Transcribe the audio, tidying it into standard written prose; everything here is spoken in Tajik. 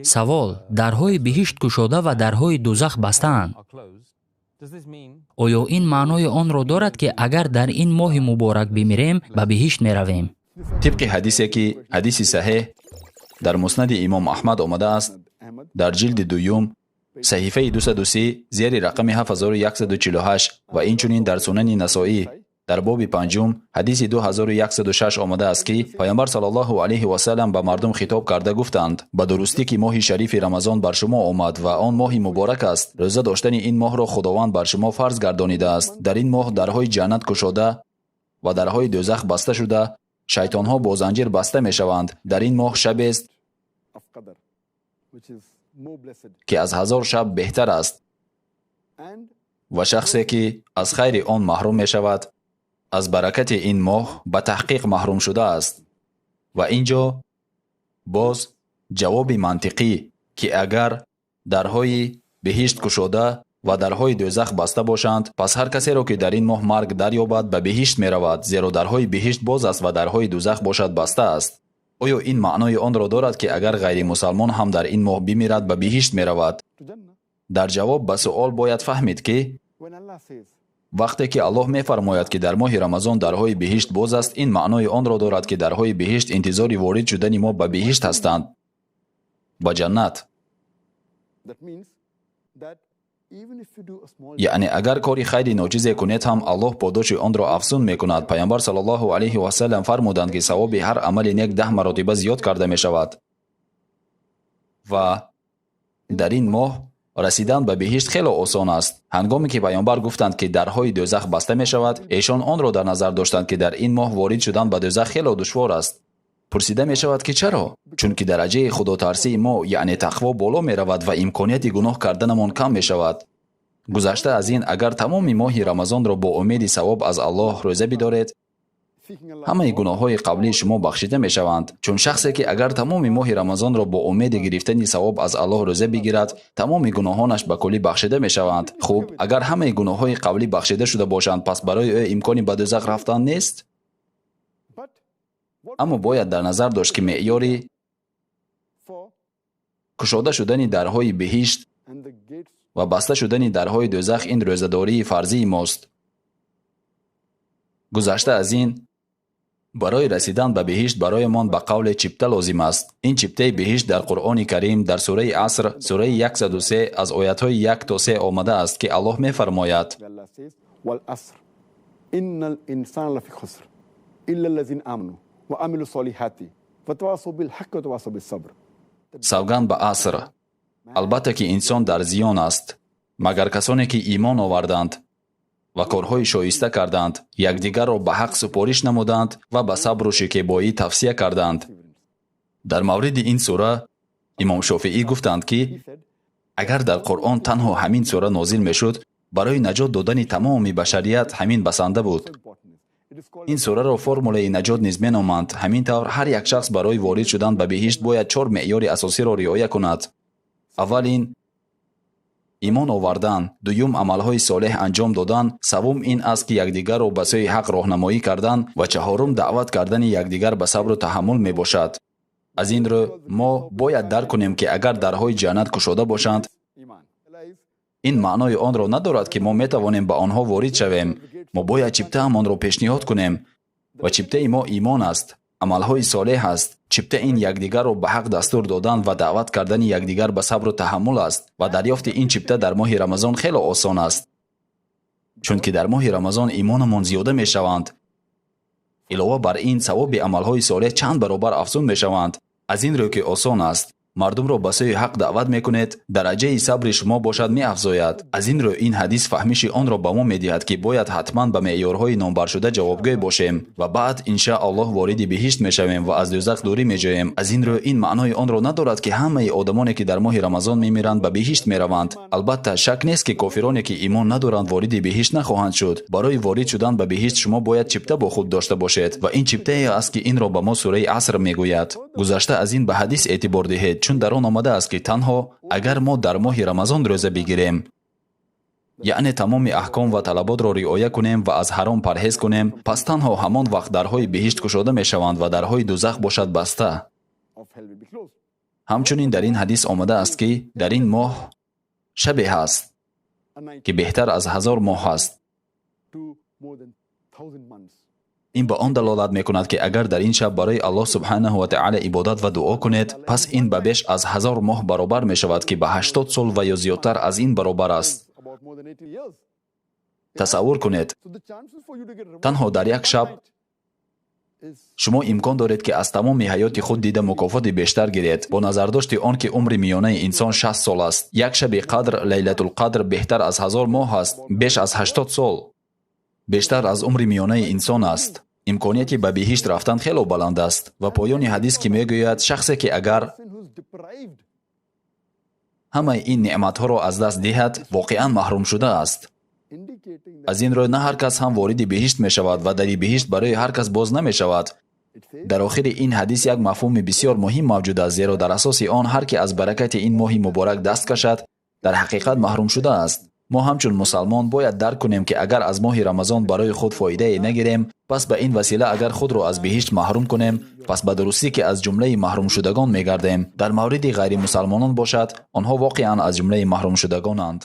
савол: дарҳои биҳишт кушода ва дарҳои дӯзах бастаанд. оё ин маънои онро дорад ки агар дар ин моҳи муборак бимирем, ба биҳишт меравем? طبق حدیثی که حدیث صحیح در مسند امام احمد آمده است، در جلد دوم صحیفه 230 زیر رقم 7148 و اینچنین در سنن نسائی در باب پنجم حدیث 2106 آمده است که پیامبر صلی الله علیه و سلم به مردم خطاب کرده گفتند: به درستی که ماه شریف رمضان بر شما آمد و آن ماه مبارک است، روزه داشتن این ماه را خداوند بر شما فرض گردانیده است. در این ماه درهای جنت گشوده و درهای دوزخ بسته شده، شیطان‌ها با زنجیر بسته می‌شوند. در این ماه شب است که از 1000 شب بهتر است و شخصی که از خیر آن محروم می‌شود، از برکت این ماه به تحقیق محروم شده است. و اینجا باز جواب منطقی که اگر درهای بهشت گشوده و درهای دوزخ بسته باشند، پس هر کسی را که در این ماه مرگ دریابد به بهشت می رود، زیرا درهای بهشت باز است و درهای دوزخ باشد بسته است. آیا این معنای آن را دارد که اگر غیر مسلمان هم در این ماه بمیرد به بهشت می رود؟ در جواب به سوال باید فهمید که وقتی که الله می فرماید که در ماه رمضان درهای بهشت باز است، این معنای آن را دارد که درهای بهشت انتظار وارد شدن ما به بهشت هستند، به جنت. یعنی اگر کاری خیلی ناچیزی کنید هم الله پاداش آن را افزون میکند. پیامبر صلی الله علیه و سلم فرمودند که ثواب هر عمل نیک 10 مراتب زیاد کرده می شود و در این ماه رسیدن به بهشت خیلی آسان است. هنگامی که پیامبر گفتند که درهای دوزخ بسته می شود، ایشان آن را در نظر داشتند که در این ماه وارد شدن به دوزخ خیلی دشوار است. پرسیده می شود که چرا؟ چون که درجه خدا ترسی ما یعنی تقوا بالا می رود و امکانیت گناه کردنمان کم می شود. گذشته از این اگر تمام ماه رمضان را با امید ثواب از الله روزه بدارید، همه گناه های قبلی شما بخشیده می شوند. چون شخصی که اگر تمام ماه رمضان را با امید گرفتن ثواب از الله روزه بگیرد، تمام گناهانش به کلی بخشیده می شوند. خوب، اگر همه گناه های قبلی بخشیده شده باشند، پس برای او امکانی به دوزخ رفتن نیست؟ اما باید در نظر داشت که معیاری گشوده شدن درهای بهشت و بسته شدن درهای دوزخ این روزه‌داری فرضی ماست. گذشته از این برای رسیدن به بهشت برایمان به قول چپته لازم است. این چپته بهشت در قرآن کریم در سوره عصر سوره 103 از آیات‌های 1 تا 3 آمده است که الله می‌فرماید: والعصر ان الانسان لفی خسر الا الذين آمنوا وعملوا الصالحات وتواصوا بالحق وتواصوا بالصبر. سوگند به عصر، البته که انسان در زیان است مگر کسانی که ایمان آوردند و کارهای شایسته کردند، یکدیگر را به حق سپارش نمودند و به صبر و شکیبایی توصیه کردند. در مورد این سوره امام شافعی گفتند که اگر در قرآن تنها همین سوره نازل میشد، برای نجات دادن تمام بشریت همین بسنده بود. این سوره را فرموله نجات نیز مینامند. همین طور هر یک شخص برای وارد شدن به بهشت باید 4 معیار اساسی را رعایت کند. اول این ایمان آوردن، دوم عملهای صالح انجام دادن، سوم این است که یکدیگر را به سوی حق راهنمایی کردن و چهارم دعوت کردن یکدیگر به صبر و تحمل می باشد. از این رو ما باید درک کنیم که اگر درهای جنت گشوده باشند، این معنای آن را ندارد که ما می توانیم به آنها وارد شویم. ما باید چپته همان را پیشنهاد کنیم و چپته ما ایمان است، عملهای صالح است. چپته این یکدیگر را به حق دستور دادن و دعوت کردن یکدیگر به صبر و تحمل است و دریافت این چپته در ماه رمضان خیلی آسان است، چون که در ماه رمضان ایمانمان زیاده می شوند. علاوه بر این ثواب عملهای صالح چند برابر افزون می شوند. از این رو که آسان است، مردم را به سوی حق دعوت میکنید، درجه صبر شما باشد می افزاید. از این رو این حدیث فهمش آن را به ما میدهد که باید حتما به معیارهای نامبر شده جوابگوی باشیم و بعد ان شاء الله وارد بهشت میشویم و از دوزخ دوری میجویم. از این رو این معنای آن را ندارد که همه آدمانی که در ماه رمضان میمیرند به بهشت میروند. البته شک نیست که کافرانی که ایمان ندارند وارد بهشت نخواهند شد. برای وارد شدن به بهشت شما باید چپته با خود داشته باشید و این چپته است که این را به ما سوره عصر میگوید. گذشته از این به حدیث اعتبار دهید، چون در آن آمده است که تنها اگر ما در ماه رمضان روزه بگیریم، یعنی تمام احکام و طلبات را رعایت کنیم و از حرام پرهیز کنیم، پس تنها همان وقت درهای بهشت گشوده می شوند و درهای دوزخ باشد بسته. of hell will be closed. ҳамчунин дар ин ҳадис омада аст ки дар ин моҳ шабе ҳаст A night ки беҳтар аз 1000 моҳ аст. to more than 1,000 months. ин ба он далолат мекунад ки агар дар ин шаб барои Аллоҳ субҳанаҳу ва таъала ибодат ва дуо кунед, пас ин ба беш аз 1000 моҳ баробар мешавад ки ба 80 сол ва ё зиёдтар аз ин баробар аст. About more than 80 years. тасаввур кунед, So the chances for you to get rewarded танҳо дар як one шаб night is шумо имкон доред ки аз тамоми ҳаёти худ дида мукофоти бештар гиред. Бо назардошти он ки умри миёнаи инсон 60 сол аст, як шаби қадр лайлатулқадр беҳтар аз 1000 моҳ аст, беш аз 80 сол. бештар аз умри миёнаи инсон аст. имконияти ба биҳишт рафтан хело баланд аст ва поёни ҳадис ки мегӯяд шахсе ки агар person who's deprived ҳамаи ин неъматҳоро аз даст диҳад, воқеан маҳрум шуда аст. indicating that аз ин рӯ на ҳар кас ҳам вориди биҳишт мешавад ва дари биҳишт барои ҳар кас боз намешавад. it says дар охири ин ҳадис як мафҳуми бисёр муҳим мавҷуд аст, зеро дар асоси он ҳар ки аз баракати ин моҳи муборак даст кашад, дар ҳақиқат маҳрум шуда аст. мо ҳамчун мусалмон бояд дарк кунем ки агар аз моҳи рамазон барои худ фоидае нагирем, пас ба ин васила агар худро аз биҳишт маҳрум кунем, пас ба дурустӣ ки аз ҷумлаи маҳрумшудагон мегардем. дар мавриди ғайримусалмонон бошад, онҳо воқеан аз ҷумлаи маҳрумшудагонанд.